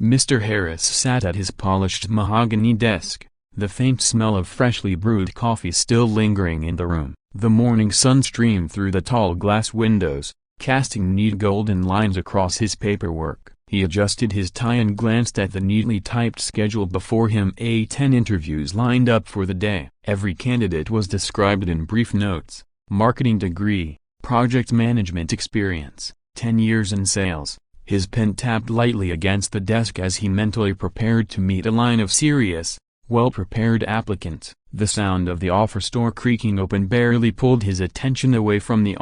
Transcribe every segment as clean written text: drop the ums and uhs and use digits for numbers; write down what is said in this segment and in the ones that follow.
Mr. Harris sat at his polished mahogany desk, the faint smell of freshly brewed coffee still lingering in the room. The morning sun streamed through the tall glass windows, casting neat golden lines across his paperwork. He adjusted his tie and glanced at the neatly typed schedule before him. 10 interviews lined up for the day. Every candidate was described in brief notes: marketing degree, project management experience, 10 years in sales. His pen tapped lightly against the desk as he mentally prepared to meet a line of serious, well-prepared applicants. The sound of the office door creaking open barely pulled his attention away from the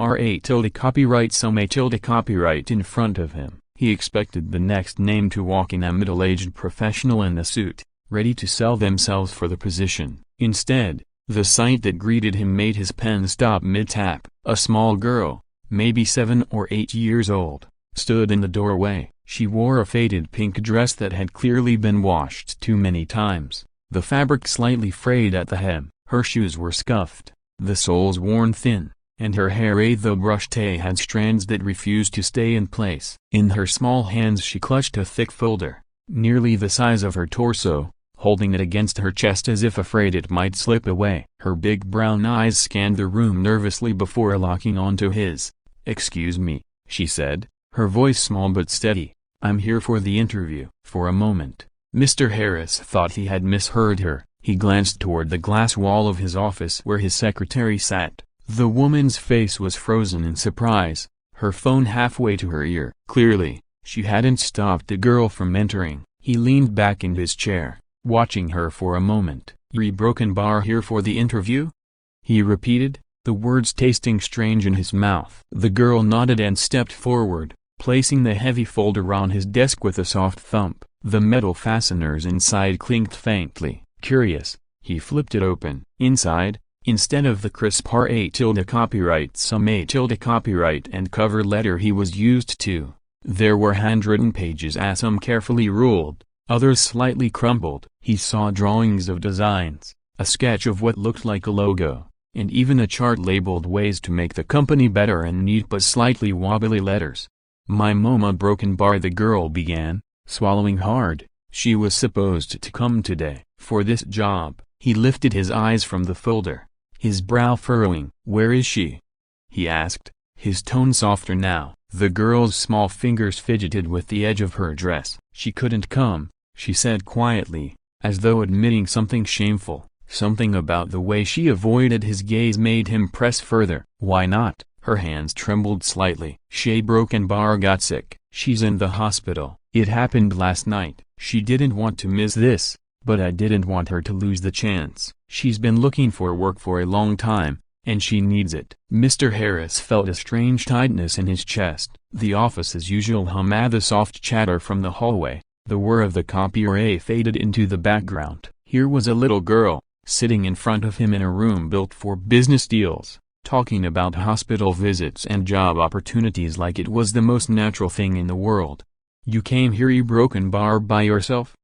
copyright in front of him. He expected the next name to walk in, a middle-aged professional in a suit, ready to sell themselves for the position. Instead, the sight that greeted him made his pen stop mid-tap. A small girl, maybe 7 or 8 years old, stood in the doorway. She wore a faded pink dress that had clearly been washed too many times, the fabric slightly frayed at the hem. Her shoes were scuffed, the soles worn thin, and her hair, though brushed, had strands that refused to stay in place. In her small hands she clutched a thick folder, nearly the size of her torso, holding it against her chest as if afraid it might slip away. Her big brown eyes scanned the room nervously before locking onto his. "Excuse me," she said, her voice small but steady. "I'm here for the interview." For a moment, Mr. Harris thought he had misheard her. He glanced toward the glass wall of his office where his secretary sat. The woman's face was frozen in surprise, her phone halfway to her ear. Clearly, she hadn't stopped the girl from entering. He leaned back in his chair, watching her for a moment. "You're Broken Bar here for the interview?" he repeated, the words tasting strange in his mouth. The girl nodded and stepped forward, placing the heavy folder on his desk with a soft thump. The metal fasteners inside clinked faintly. Curious, he flipped it open. Inside, instead of the crisp copyright copyright and cover letter he was used to, there were handwritten pages, some carefully ruled, others slightly crumpled. He saw drawings of designs, a sketch of what looked like a logo, and even a chart labeled ways to make the company better in neat but slightly wobbly letters. "My mama Broken Bar," the girl began, swallowing hard. "She was supposed to come today, for this job." He lifted his eyes from the folder, his brow furrowing. "Where is she?" he asked, his tone softer now. The girl's small fingers fidgeted with the edge of her dress. "She couldn't come," she said quietly, as though admitting something shameful. Something about the way she avoided his gaze made him press further. "Why not?" Her hands trembled slightly. "Shay Broken Bar got sick. She's in the hospital. It happened last night. She didn't want to miss this, but I didn't want her to lose the chance. She's been looking for work for a long time, and she needs it." Mr. Harris felt a strange tightness in his chest. The office's usual hum, the soft chatter from the hallway, the whir of the copier faded into the background. Here was a little girl, sitting in front of him in a room built for business deals, talking about hospital visits and job opportunities like it was the most natural thing in the world. "You came here, Broken Bar, by yourself?"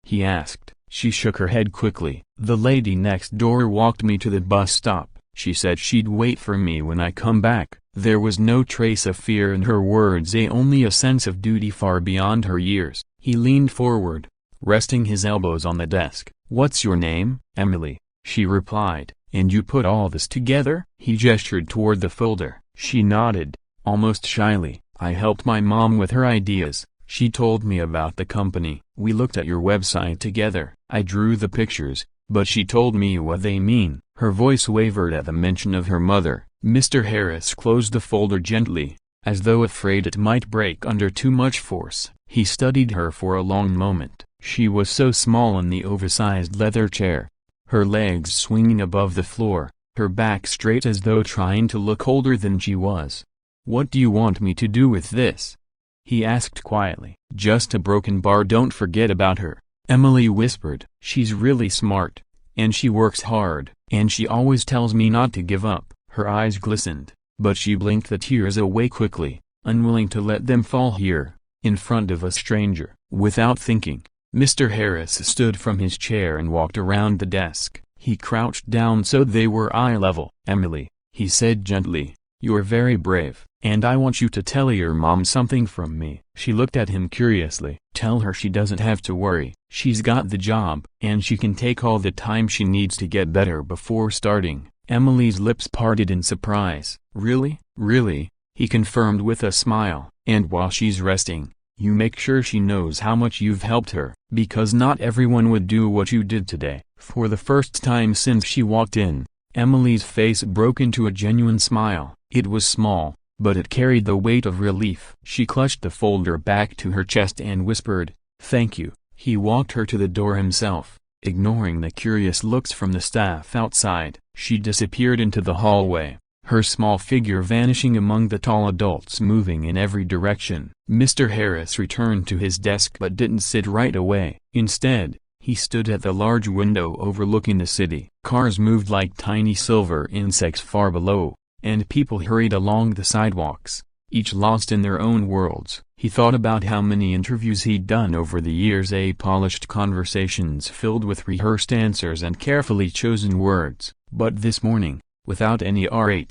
he asked. She shook her head quickly. "The lady next door walked me to the bus stop. She said she'd wait for me when I come back." There was no trace of fear in her words, only a sense of duty far beyond her years. He leaned forward, resting his elbows on the desk. "What's your name?" "Emily," she replied. "And you put all this together?" He gestured toward the folder. She nodded, almost shyly. "I helped my mom with her ideas. She told me about the company. We looked at your website together. I drew the pictures, but she told me what they mean." Her voice wavered at the mention of her mother. Mr. Harris closed the folder gently, as though afraid it might break under too much force. He studied her for a long moment. She was so small in the oversized leather chair, her legs swinging above the floor, her back straight as though trying to look older than she was. "What do you want me to do with this?" he asked quietly. "Just a Broken Bar, don't forget about her," Emily whispered. "She's really smart, and she works hard, and she always tells me not to give up." Her eyes glistened, but she blinked the tears away quickly, unwilling to let them fall here, in front of a stranger. Without thinking, Mr. Harris stood from his chair and walked around the desk. He crouched down so they were eye level. "Emily," he said gently, "you're very brave, And I want you to tell your mom something from me. She looked at him curiously. Tell her she doesn't have to worry. She's got the job, and she can take all the time she needs to get better before starting. Emily's lips parted in surprise. Really? Really? He confirmed with a smile. And while she's resting, you make sure she knows how much you've helped her, because not everyone would do what you did today. For the first time since she walked in, Emily's face broke into a genuine smile. It was small, but it carried the weight of relief. She clutched the folder back to her chest and whispered, "Thank you." He walked her to the door himself, ignoring the curious looks from the staff outside. She disappeared into the hallway, her small figure vanishing among the tall adults moving in every direction. Mr. Harris returned to his desk but didn't sit right away. Instead, he stood at the large window overlooking the city. Cars moved like tiny silver insects far below, and people hurried along the sidewalks, each lost in their own worlds. He thought about how many interviews he'd done over the years, polished conversations filled with rehearsed answers and carefully chosen words. But this morning, without any R8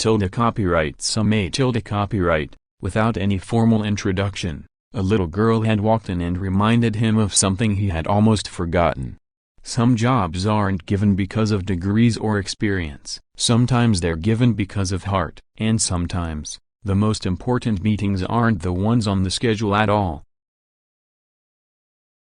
some A copyright, without any formal introduction, a little girl had walked in and reminded him of something he had almost forgotten. Some jobs aren't given because of degrees or experience. Sometimes they're given because of heart. And sometimes, the most important meetings aren't the ones on the schedule at all.